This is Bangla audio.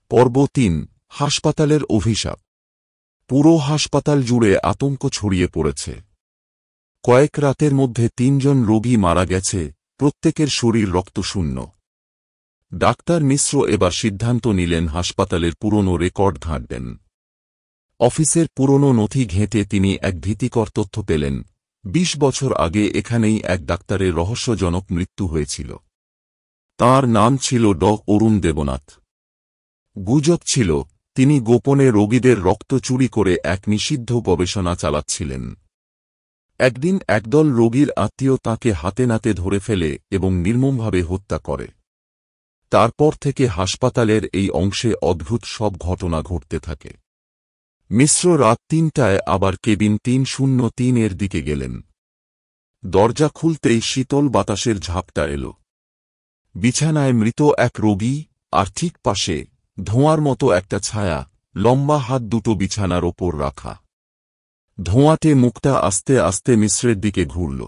পর্ব ৩ হাসপাতালের অভিশাপ। পুরো হাসপাতাল জুড়ে আতঙ্ক ছড়িয়ে পড়েছে। কয়েক রাতের মধ্যে ৩ জন রোগী মারা গেছে, প্রত্যেকের শরীর রক্তশূন্য। ডাক্তার মিশ্র এবার সিদ্ধান্ত নিলেন হাসপাতালের পুরনো রেকর্ড ঘাঁটবেন। অফিসের পুরনো নথি ঘেঁটে তিনি এক ভীতিকর তথ্য পেলেন। ২০ বছর আগে এখানেই এক ডাক্তারের রহস্যজনক মৃত্যু হয়েছিল। তাঁর নাম ছিল অরুণ দেবনাথ। গুজব ছিল তিনি গোপনে রোগীদের রক্ত চুরি করে এক নিষিদ্ধ গবেষণা চালাচ্ছিলেন। একদিন একদল রোগীর আত্মীয় তাঁকে হাতে নাতে ধরে ফেলে এবং নির্মমভাবে হত্যা করে। তারপর থেকে হাসপাতালের এই অংশে অদ্ভুত সব ঘটনা ঘটতে থাকে। মিশ্র রাত ৩টায় আবার কেবিন ৩০৩ এর দিকে গেলেন। দরজা খুলতেই শীতল বাতাসের ঝাপটা এল। বিছানায় মৃত এক রোগী, আর ঠিক পাশে ধোঁয়ার মতো একটা ছায়া, লম্বা হাত দুটো বিছানার ওপর রাখা। ধোঁয়াতে মুখটা আস্তে আস্তে মিশ্রের দিকে ঘুরল।